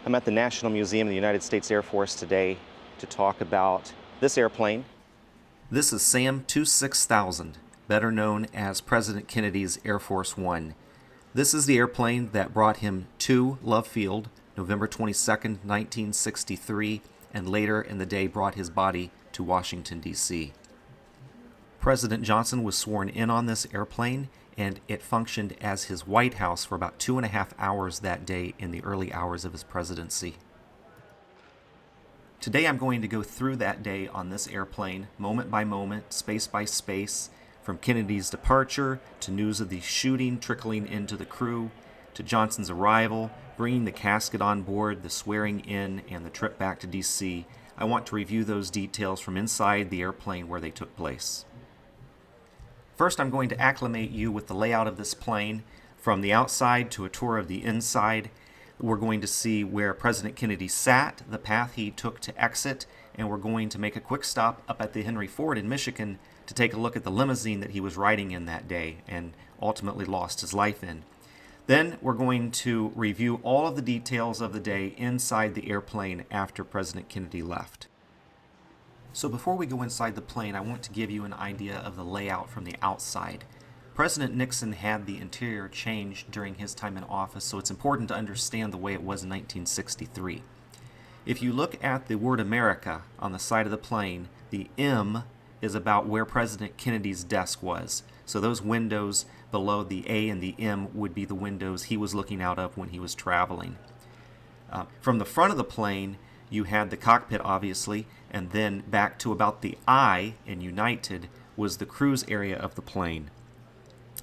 I'm at the National Museum of the United States Air Force today to talk about this airplane. This is SAM 26000, better known as President Kennedy's Air Force One. This is the airplane that brought him to Love Field, November 22nd, 1963, and later in the day brought his body to Washington, D.C. President Johnson was sworn in on this airplane, and it functioned as his White House for about 2.5 hours that day in the early hours of his presidency. Today I'm going to go through that day on this airplane, moment by moment, space by space, from Kennedy's departure to news of the shooting trickling into the crew, to Johnson's arrival, bringing the casket on board, the swearing in, and the trip back to D.C. I want to review those details from inside the airplane where they took place. First, I'm going to acclimate you with the layout of this plane from the outside to a tour of the inside. We're going to see where President Kennedy sat, the path he took to exit, and we're going to make a quick stop up at the Henry Ford in Michigan to take a look at the limousine that he was riding in that day and ultimately lost his life in. Then we're going to review all of the details of the day inside the airplane after President Kennedy left. So before we go inside the plane, I want to give you an idea of the layout from the outside. President Nixon had the interior changed during his time in office, so it's important to understand the way it was in 1963. If you look at the word America on the side of the plane, the M is about where President Kennedy's desk was. So those windows below the A and the M would be the windows he was looking out of when he was traveling. From the front of the plane, you had the cockpit, obviously, and then back to about the I in United was the cruise area of the plane.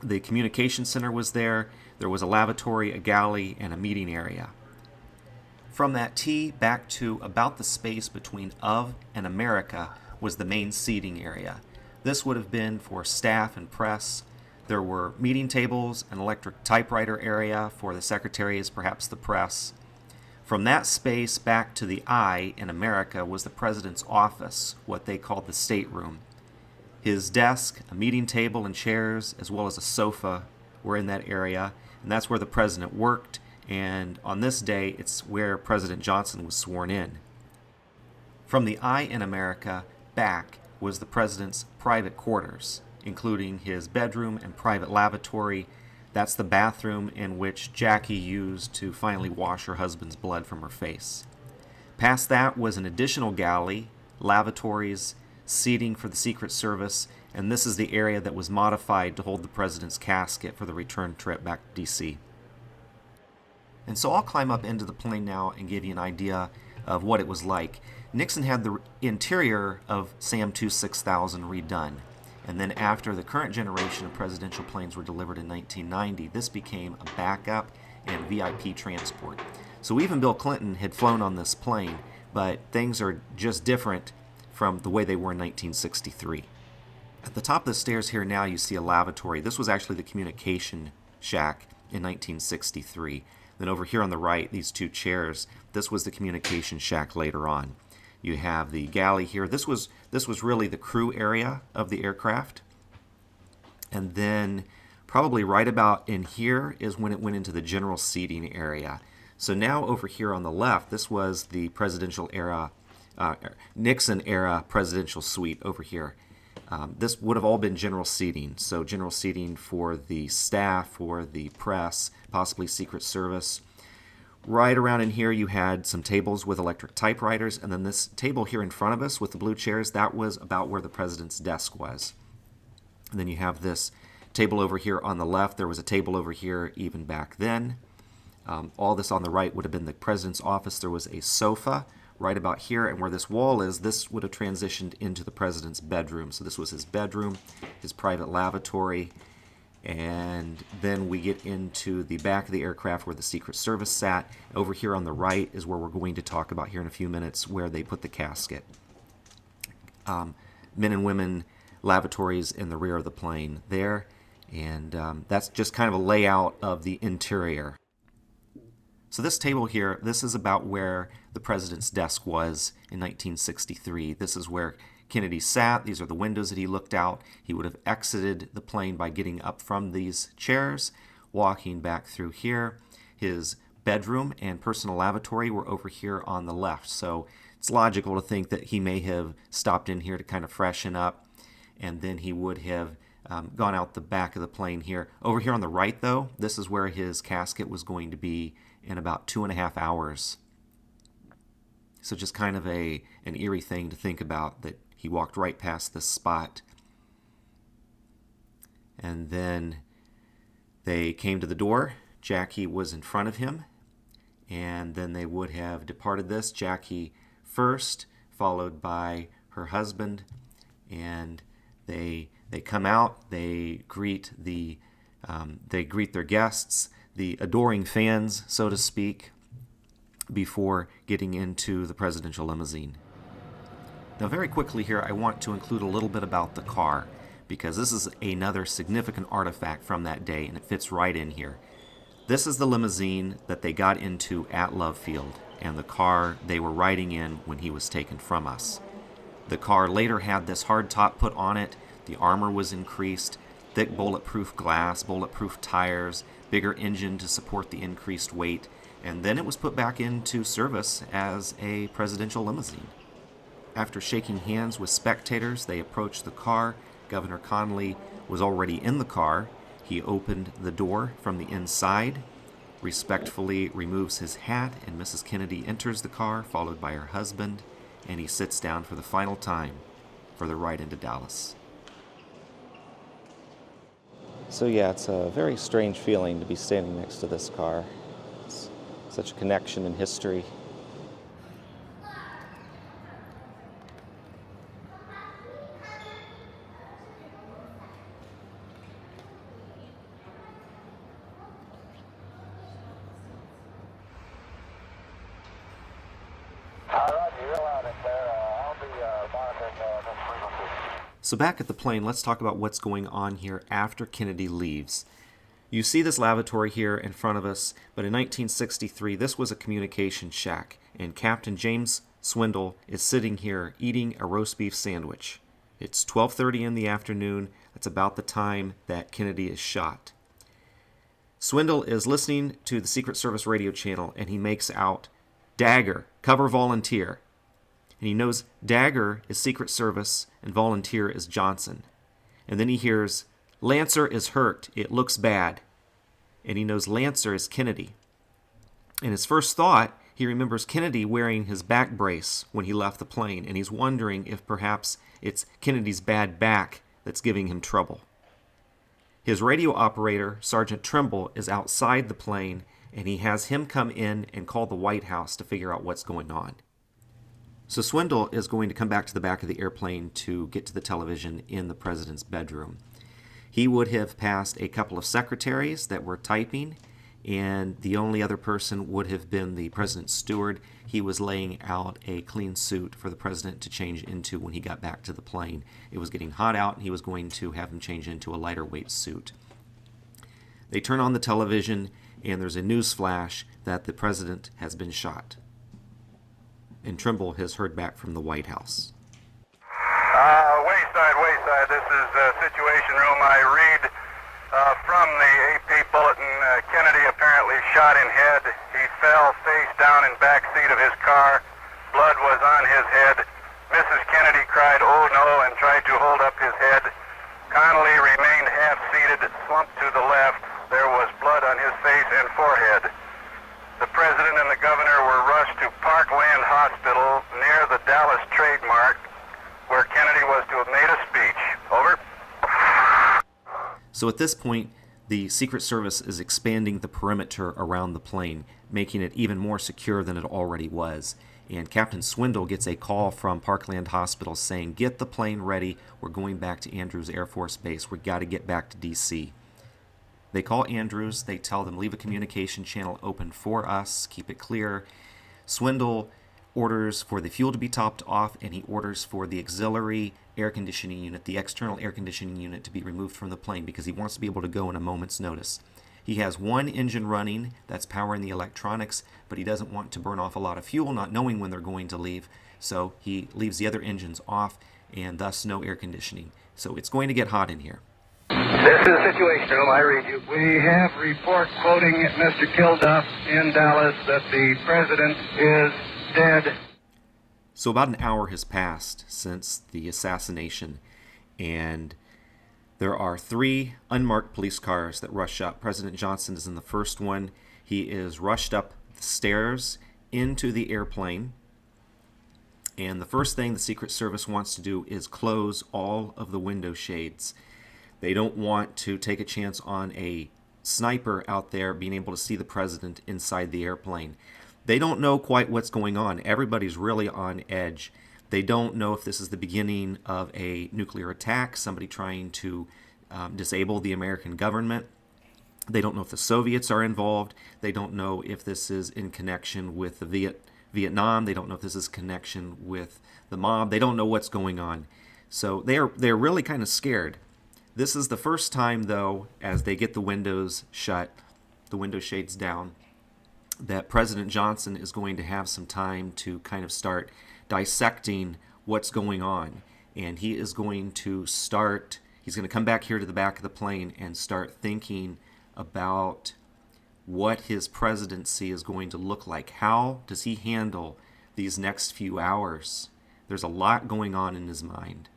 The communication center was there. There was a lavatory, a galley, and a meeting area. From that T back to about the space between of and America was the main seating area. This would have been for staff and press. There were meeting tables, an electric typewriter area for the secretaries, perhaps the press. From that space back to the I in America was the president's office, what they called the stateroom. His desk, a meeting table and chairs, as well as a sofa were in that area, and that's where the president worked, and on this day it's where President Johnson was sworn in. From the I in America back was the president's private quarters, including his bedroom and private lavatory. That's the bathroom in which Jackie used to finally wash her husband's blood from her face. Past that was an additional galley, lavatories, seating for the Secret Service, and this is the area that was modified to hold the president's casket for the return trip back to D.C. And so I'll climb up into the plane now and give you an idea of what it was like. Nixon had the interior of SAM 26000 redone. And then after the current generation of presidential planes were delivered in 1990, this became a backup and VIP transport. So even Bill Clinton had flown on this plane, but things are just different from the way they were in 1963. At the top of the stairs here now you see a lavatory. This was actually the communication shack in 1963. Then over here on the right, these two chairs, this was the communication shack later on. You have the galley here. This was really the crew area of the aircraft. And then probably right about in here is when it went into the general seating area. So now over here on the left, this was the presidential era, Nixon era presidential suite over here. This would have all been general seating. So general seating for the staff, for the press, possibly Secret Service. Right around in here you had some tables with electric typewriters, and then this table here in front of us with the blue chairs, that was about where the president's desk was. And then you have this table over here on the left. There was a table over here even back then. All this on the right would have been the president's office. There was a sofa right about here, and where this wall is, this would have transitioned into the president's bedroom. So this was his bedroom, his private lavatory, and then we get into the back of the aircraft where the Secret Service sat. Over here on the right is where we're going to talk about here in a few minutes, where they put the casket. Men and women lavatories in the rear of the plane there, and that's just kind of a layout of the interior. So this table here, this is about where the president's desk was in 1963. This is where Kennedy sat. These are the windows that he looked out. He would have exited the plane by getting up from these chairs, walking back through here. His bedroom and personal lavatory were over here on the left. So it's logical to think that he may have stopped in here to kind of freshen up, and then he would have gone out the back of the plane here. Over here on the right, though, this is where his casket was going to be in about 2.5 hours. So just kind of an eerie thing to think about, that he walked right past this spot. And then they came to the door. Jackie was in front of him, and then they would have departed this. Jackie first, followed by her husband, and they come out. They greet their guests, the adoring fans, so to speak, before getting into the presidential limousine. Now, very quickly here, I want to include a little bit about the car, because this is another significant artifact from that day, and it fits right in here. This is the limousine that they got into at Love Field, and the car they were riding in when he was taken from us. The car later had this hard top put on it. The armor was increased, thick bulletproof glass, bulletproof tires, bigger engine to support the increased weight, and then it was put back into service as a presidential limousine. After shaking hands with spectators, they approached the car. Governor Connally was already in the car. He opened the door from the inside, respectfully removes his hat, and Mrs. Kennedy enters the car, followed by her husband, and he sits down for the final time for the ride into Dallas. So yeah, it's a very strange feeling to be standing next to this car. It's such a connection in history. So back at the plane, let's talk about what's going on here after Kennedy leaves. You see this lavatory here in front of us, but in 1963, this was a communication shack, and Captain James Swindle is sitting here eating a roast beef sandwich. It's 12:30 in the afternoon. That's about the time that Kennedy is shot. Swindle is listening to the Secret Service radio channel, and he makes out, "Dagger, cover volunteer." And he knows Dagger is Secret Service and volunteer is Johnson. And then he hears, "Lancer is hurt. It looks bad." And he knows Lancer is Kennedy. In his first thought, he remembers Kennedy wearing his back brace when he left the plane, and he's wondering if perhaps it's Kennedy's bad back that's giving him trouble. His radio operator, Sergeant Trimble, is outside the plane, and he has him come in and call the White House to figure out what's going on. So Swindle is going to come back to the back of the airplane to get to the television in the president's bedroom. He would have passed a couple of secretaries that were typing, and the only other person would have been the president's steward. He was laying out a clean suit for the president to change into when he got back to the plane. It was getting hot out, and he was going to have him change into a lighter weight suit. They turn on the television, and there's a news flash that the president has been shot. And Trimble has heard back from the White House. Wayside, this is Situation Room. I read from the AP Bulletin, Kennedy apparently shot in head. He fell face down in back seat of his car. Blood was on his head. Mrs. Kennedy cried, "Oh no," and tried to hold up his head. Connally remained half-seated, slumped to the left. There was blood on his face and forehead. The president and the governor were rushed to Parkland Hospital near the Dallas Trademark, where Kennedy was to have made a speech. Over. So at this point, the Secret Service is expanding the perimeter around the plane, making it even more secure than it already was. And Captain Swindle gets a call from Parkland Hospital saying, "Get the plane ready. We're going back to Andrews Air Force Base. We've got to get back to D.C." They call Andrews. They tell them, "Leave a communication channel open for us. Keep it clear." Swindle orders for the fuel to be topped off, and he orders for the auxiliary air conditioning unit, the external air conditioning unit, to be removed from the plane because he wants to be able to go in a moment's notice. He has one engine running that's powering the electronics, but he doesn't want to burn off a lot of fuel, not knowing when they're going to leave. So he leaves the other engines off, and thus no air conditioning. So it's going to get hot in here. This is the situation room. I read you. We have report quoting Mr. Kilduff in Dallas that the president is dead. So about an hour has passed since the assassination, and there are 3 unmarked police cars that rush up. President Johnson is in the first one. He is rushed up the stairs into the airplane. And the first thing the Secret Service wants to do is close all of the window shades. They don't want to take a chance on a sniper out there being able to see the president inside the airplane. They don't know quite what's going on. Everybody's really on edge. They don't know if this is the beginning of a nuclear attack, somebody trying to disable the American government. They don't know if the Soviets are involved. They don't know if this is in connection with the Vietnam. They don't know if this is connection with the mob. They don't know what's going on. So they're really kind of scared. This is the first time, though, as they get the windows shut, the window shades down, that President Johnson is going to have some time to kind of start dissecting what's going on. And he is going to he's going to come back here to the back of the plane and start thinking about what his presidency is going to look like. How does he handle these next few hours? There's a lot going on in his mind.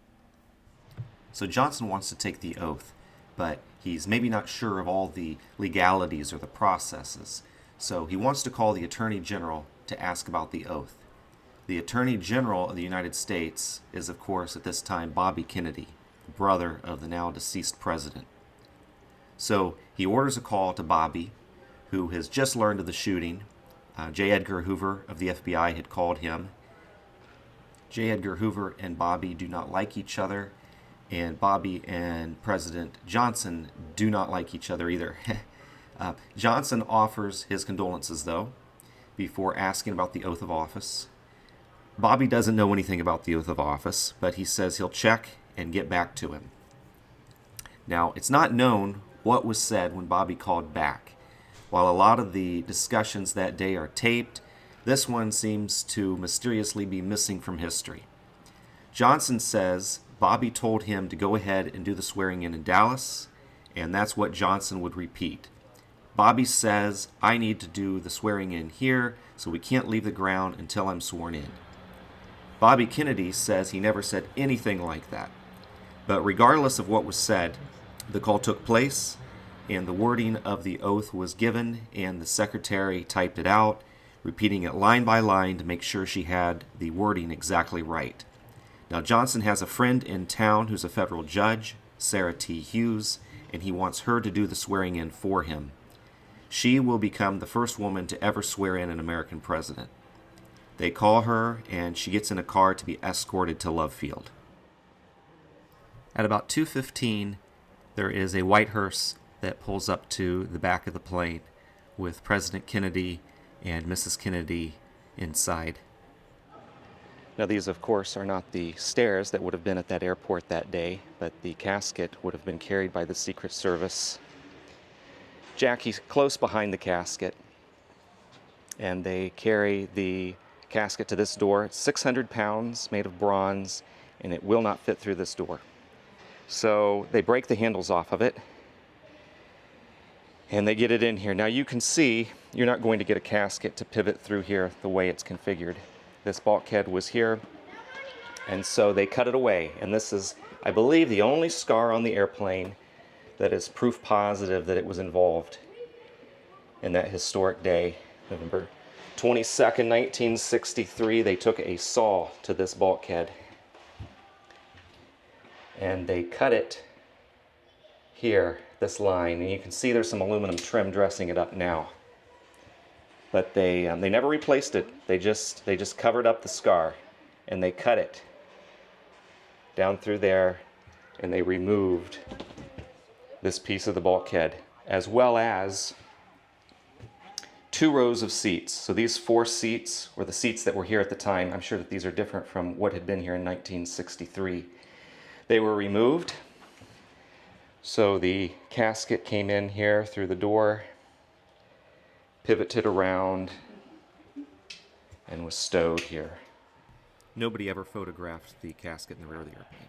So Johnson wants to take the oath, but he's maybe not sure of all the legalities or the processes. So he wants to call the Attorney General to ask about the oath. The Attorney General of the United States is, of course, at this time, Bobby Kennedy, the brother of the now deceased president. So he orders a call to Bobby, who has just learned of the shooting. J. Edgar Hoover of the FBI had called him. J. Edgar Hoover and Bobby do not like each other, and Bobby and President Johnson do not like each other either. Johnson offers his condolences, though, before asking about the oath of office. Bobby doesn't know anything about the oath of office, but he says he'll check and get back to him. Now, it's not known what was said when Bobby called back. While a lot of the discussions that day are taped, this one seems to mysteriously be missing from history. Johnson says Bobby told him to go ahead and do the swearing in Dallas, and that's what Johnson would repeat. Bobby says, I need to do the swearing in here, so we can't leave the ground until I'm sworn in. Bobby Kennedy says he never said anything like that. But regardless of what was said, the call took place, and the wording of the oath was given, and the secretary typed it out, repeating it line by line to make sure she had the wording exactly right. Now, Johnson has a friend in town who's a federal judge, Sarah T. Hughes, and he wants her to do the swearing in for him. She will become the first woman to ever swear in an American president. They call her, and she gets in a car to be escorted to Love Field. At about 2:15, there is a white hearse that pulls up to the back of the plane with President Kennedy and Mrs. Kennedy inside. Now, these, of course, are not the stairs that would have been at that airport that day, but the casket would have been carried by the Secret Service. Jackie's close behind the casket, and they carry the casket to this door. It's 600 pounds, made of bronze, and it will not fit through this door. So they break the handles off of it, and they get it in here. Now you can see you're not going to get a casket to pivot through here the way it's configured. This bulkhead was here, and so they cut it away. And this is, I believe, the only scar on the airplane that is proof positive that it was involved in that historic day, November 22nd, 1963. They took a saw to this bulkhead, and they cut it here, this line, and you can see there's some aluminum trim dressing it up now. But they never replaced it. They just covered up the scar, and they cut it down through there, and they removed this piece of the bulkhead, as well as 2 rows of seats. So these 4 seats were the seats that were here at the time. I'm sure that these are different from what had been here in 1963. They were removed. So the casket came in here through the door, pivoted around, and was stowed here. Nobody ever photographed the casket in the rear of the airplane.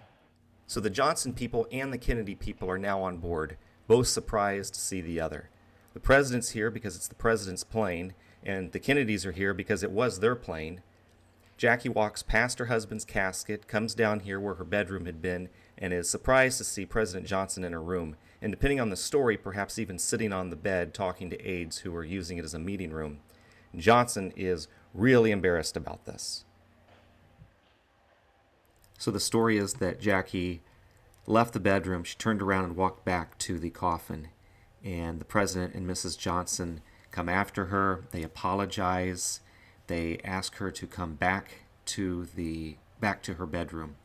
So the Johnson people and the Kennedy people are now on board, both surprised to see the other. The president's here because it's the president's plane, and the Kennedys are here because it was their plane. Jackie walks past her husband's casket, comes down here where her bedroom had been, and is surprised to see President Johnson in her room, and depending on the story, perhaps even sitting on the bed talking to aides who are using it as a meeting room. Johnson is really embarrassed about this. So the story is that Jackie left the bedroom, she turned around and walked back to the coffin, and the President and Mrs. Johnson come after her. They apologize. They ask her to come back to her bedroom.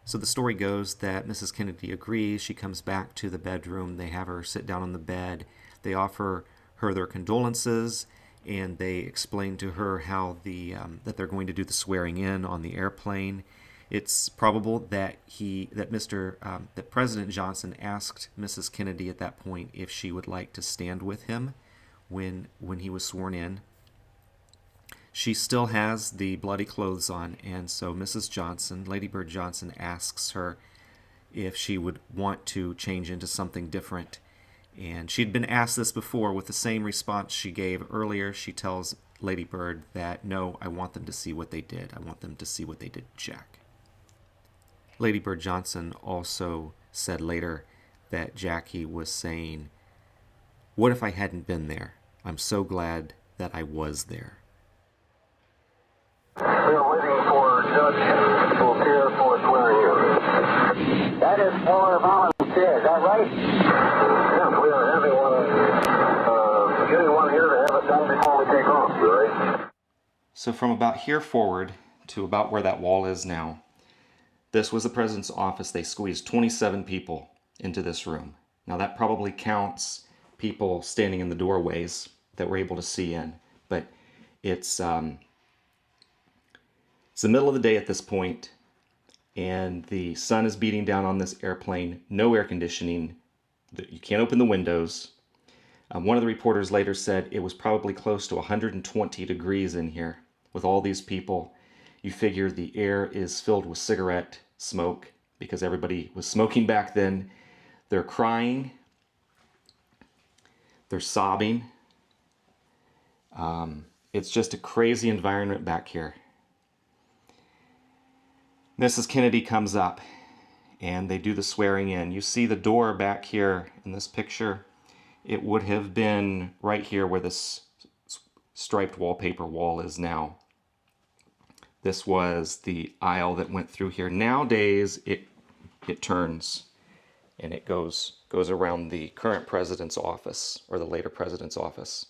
So the story goes that Mrs. Kennedy agrees. She comes back to the bedroom. They have her sit down on the bed. They offer her their condolences, and they explain to her how that they're going to do the swearing in on the airplane. It's probable that that President Johnson asked Mrs. Kennedy at that point if she would like to stand with him when he was sworn in. She still has the bloody clothes on, and so Mrs. Johnson, Lady Bird Johnson, asks her if she would want to change into something different. And she'd been asked this before with the same response she gave earlier. She tells Lady Bird that, no, I want them to see what they did. I want them to see what they did to Jack. Lady Bird Johnson also said later that Jackie was saying, what if I hadn't been there? I'm so glad that I was there. We are waiting for Judge to appear for swearing in. That is for volunteers, is that right? Yes, we are having getting one here to have it done before we take off, right? So from about here forward to about where that wall is now, this was the president's office. They squeezed 27 people into this room. Now that probably counts people standing in the doorways that we're able to see in, but it's the middle of the day at this point, and the sun is beating down on this airplane. No air conditioning. You can't open the windows. One of the reporters later said it was probably close to 120 degrees in here with all these people. You figure the air is filled with cigarette smoke because everybody was smoking back then. They're crying. They're sobbing. It's just a crazy environment back here. Mrs. Kennedy comes up and they do the swearing in. You see the door back here in this picture. It would have been right here where this striped wallpaper wall is now. This was the aisle that went through here. Nowadays, it turns and it goes around the current president's office or the later president's office.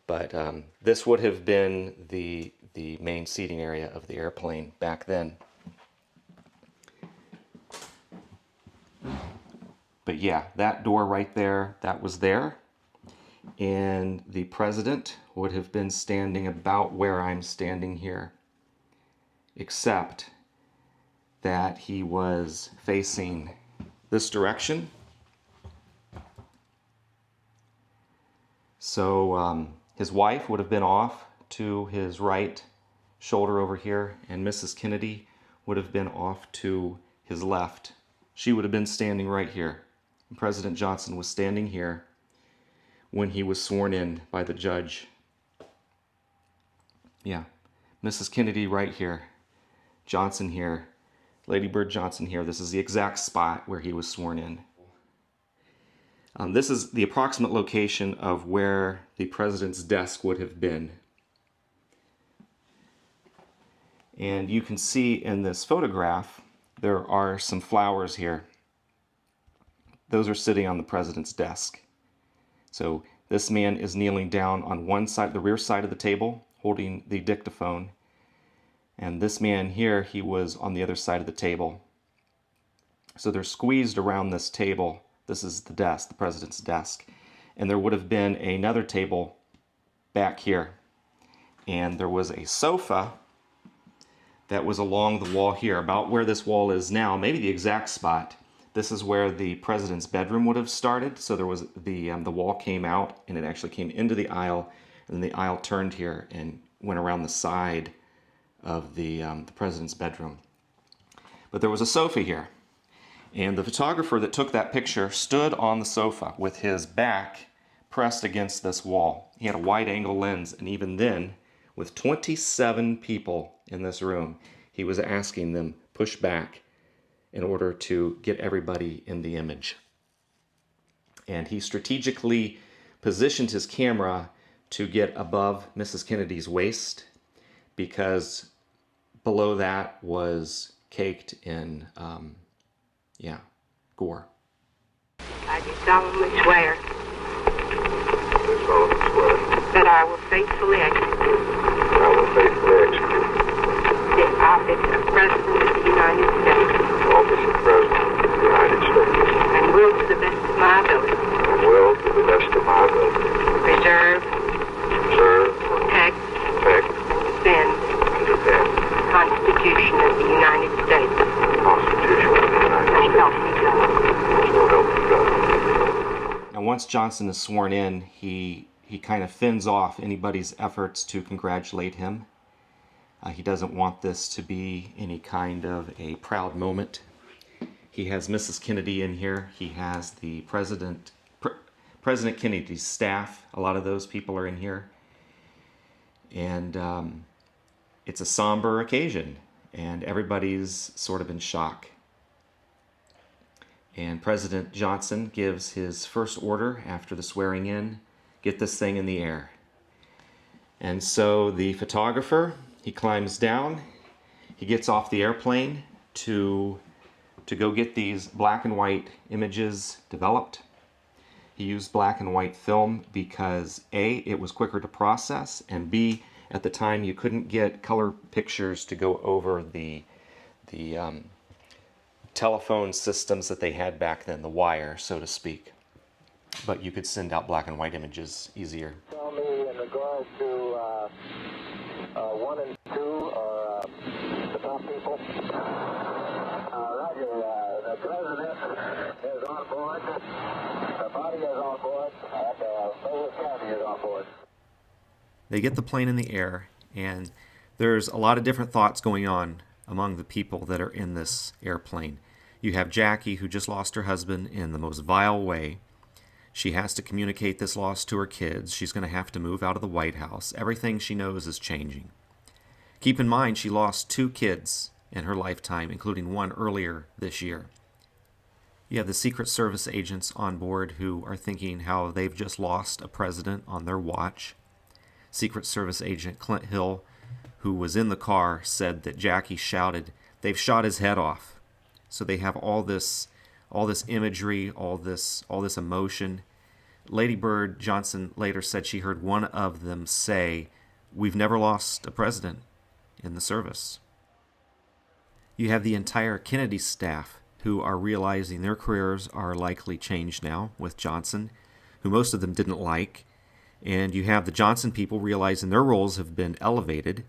But this would have been the main seating area of the airplane back then. But yeah, that door right there, that was there. And the president would have been standing about where I'm standing here, except that he was facing this direction. So his wife would have been off to his right shoulder over here, and Mrs. Kennedy would have been off to his left. She would have been standing right here. And President Johnson was standing here when he was sworn in by the judge. Yeah, Mrs. Kennedy right here, Johnson here, Lady Bird Johnson here. This is the exact spot where he was sworn in. This is the approximate location of where the president's desk would have been. And you can see in this photograph, there are some flowers here. Those are sitting on the president's desk. So this man is kneeling down on one side, the rear side of the table, holding the dictaphone. And this man here, he was on the other side of the table. So they're squeezed around this table. This is the desk, the president's desk. And there would have been another table back here. And there was a sofa that was along the wall here, about where this wall is now, maybe the exact spot. This is where the president's bedroom would have started. So there was the wall came out and it actually came into the aisle, and then the aisle turned here and went around the side of the president's bedroom. But there was a sofa here. And the photographer that took that picture stood on the sofa with his back pressed against this wall. He had a wide-angle lens, and even then, with 27 people in this room, he was asking them push back in order to get everybody in the image. And he strategically positioned his camera to get above Mrs. Kennedy's waist, because below that was caked in, gore. I do solemnly swear that I will faithfully execute the office of President of the United States and will to the best of my ability preserve, protect, and defend the Constitution of the United States. So help me God. Now, once Johnson is sworn in, he kind of fends off anybody's efforts to congratulate him. He doesn't want this to be any kind of a proud moment. He has Mrs. Kennedy in here. He has the President Kennedy's staff. A lot of those people are in here. And it's a somber occasion, and everybody's sort of in shock. And President Johnson gives his first order after the swearing in: get this thing in the air. And so the photographer, he climbs down, he gets off the airplane to go get these black and white images developed. He used black and white film because A, it was quicker to process, and B, at the time you couldn't get color pictures to go over the telephone systems that they had back then, the wire, so to speak. But you could send out black and white images easier. Tell me in regard to 1 and 2 are the top people. Roger, the President is on board, the body is on board, and Lewis County is on board. They get the plane in the air, and there's a lot of different thoughts going on among the people that are in this airplane. You have Jackie, who just lost her husband in the most vile way. She has to communicate this loss to her kids. She's going to have to move out of the White House. Everything she knows is changing. Keep in mind, she lost 2 kids in her lifetime, including one earlier this year. You have the Secret Service agents on board who are thinking how they've just lost a president on their watch. Secret Service agent Clint Hill, who was in the car, said that Jackie shouted, "They've shot his head off." So they have all this imagery, all this emotion. Lady Bird Johnson later said she heard one of them say, "We've never lost a president in the service." You have the entire Kennedy staff who are realizing their careers are likely changed now with Johnson, who most of them didn't like. And you have the Johnson people realizing their roles have been elevated,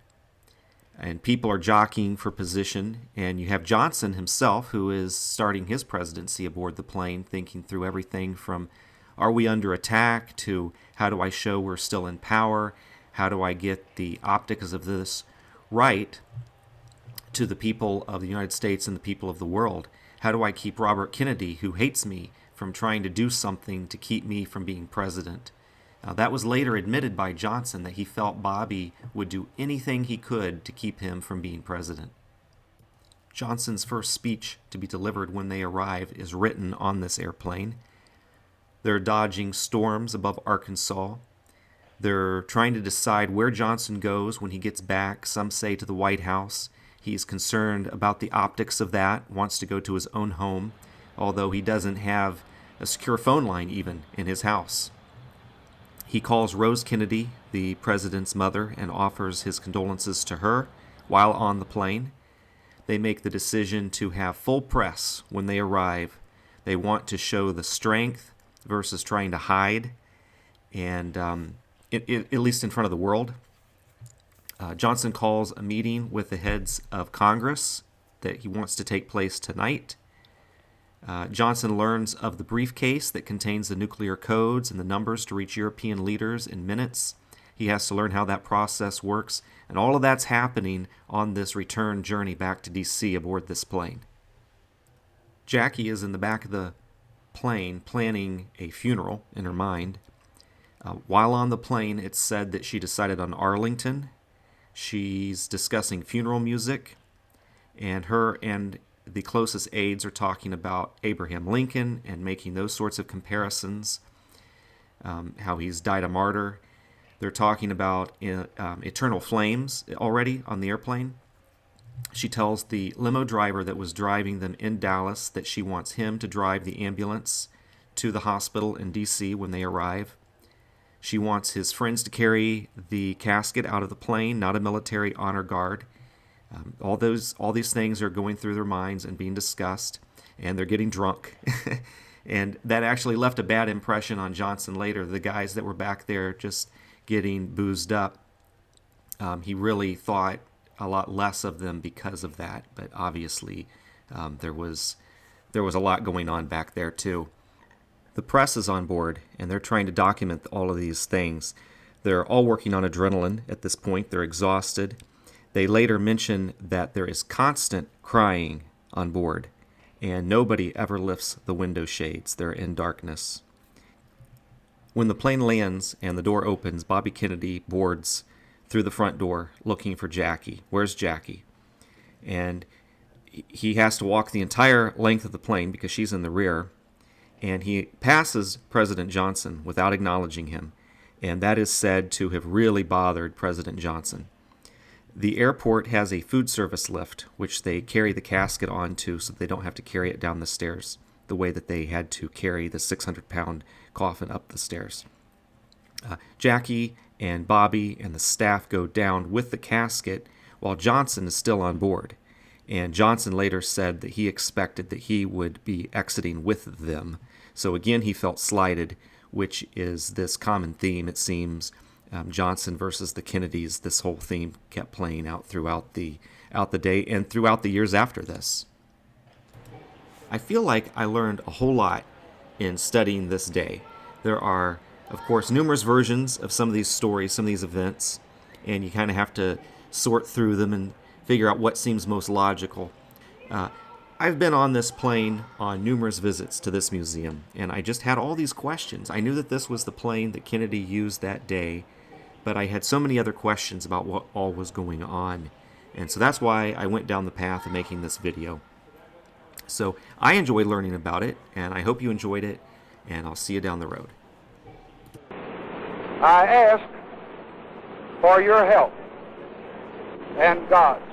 and people are jockeying for position. And you have Johnson himself, who is starting his presidency aboard the plane, thinking through everything from, are we under attack, to how do I show we're still in power, how do I get the optics of this right to the people of the United States and the people of the world. How do I keep Robert Kennedy, who hates me, from trying to do something to keep me from being president? That was later admitted by Johnson, that he felt Bobby would do anything he could to keep him from being president. Johnson's first speech to be delivered when they arrive is written on this airplane. They're dodging storms above Arkansas. They're trying to decide where Johnson goes when he gets back. Some say to the White House. He's concerned about the optics of that, wants to go to his own home, although he doesn't have a secure phone line even in his house. He calls Rose Kennedy, the president's mother, and offers his condolences to her while on the plane. They make the decision to have full press when they arrive. They want to show the strength versus trying to hide, and at least in front of the world. Johnson calls a meeting with the heads of Congress that he wants to take place tonight. Johnson learns of the briefcase that contains the nuclear codes and the numbers to reach European leaders in minutes. He has to learn how that process works, and all of that's happening on this return journey back to D.C. aboard this plane. Jackie is in the back of the plane planning a funeral in her mind. While on the plane, it's said that she decided on Arlington. She's discussing funeral music, and her and the closest aides are talking about Abraham Lincoln and making those sorts of comparisons, how he's died a martyr. They're talking about eternal flames already on the airplane. She tells the limo driver that was driving them in Dallas that she wants him to drive the ambulance to the hospital in D.C. when they arrive. She wants his friends to carry the casket out of the plane, not a military honor guard. All these things are going through their minds and being discussed, and they're getting drunk. And that actually left a bad impression on Johnson later. The guys that were back there just getting boozed up, he really thought a lot less of them because of that. But obviously, there was a lot going on back there too. The press is on board, and they're trying to document all of these things. They're all working on adrenaline at this point. They're exhausted. They later mention that there is constant crying on board, and nobody ever lifts the window shades. They're in darkness. When the plane lands and the door opens, Bobby Kennedy boards through the front door looking for Jackie. Where's Jackie? And he has to walk the entire length of the plane because she's in the rear, and he passes President Johnson without acknowledging him, and that is said to have really bothered President Johnson. The airport has a food service lift, which they carry the casket onto so they don't have to carry it down the stairs the way that they had to carry the 600-pound coffin up the stairs. Jackie and Bobby and the staff go down with the casket while Johnson is still on board. And Johnson later said that he expected that he would be exiting with them. So again, he felt slighted, which is this common theme, it seems. Johnson versus the Kennedys, this whole theme kept playing out throughout the day and throughout the years after this. I feel like I learned a whole lot in studying this day. There are, of course, numerous versions of some of these stories, some of these events, and you kind of have to sort through them and figure out what seems most logical. I've been on this plane on numerous visits to this museum, and I just had all these questions. I knew that this was the plane that Kennedy used that day, but I had so many other questions about what all was going on. And so that's why I went down the path of making this video. So I enjoyed learning about it, and I hope you enjoyed it, and I'll see you down the road. I ask for your help and God.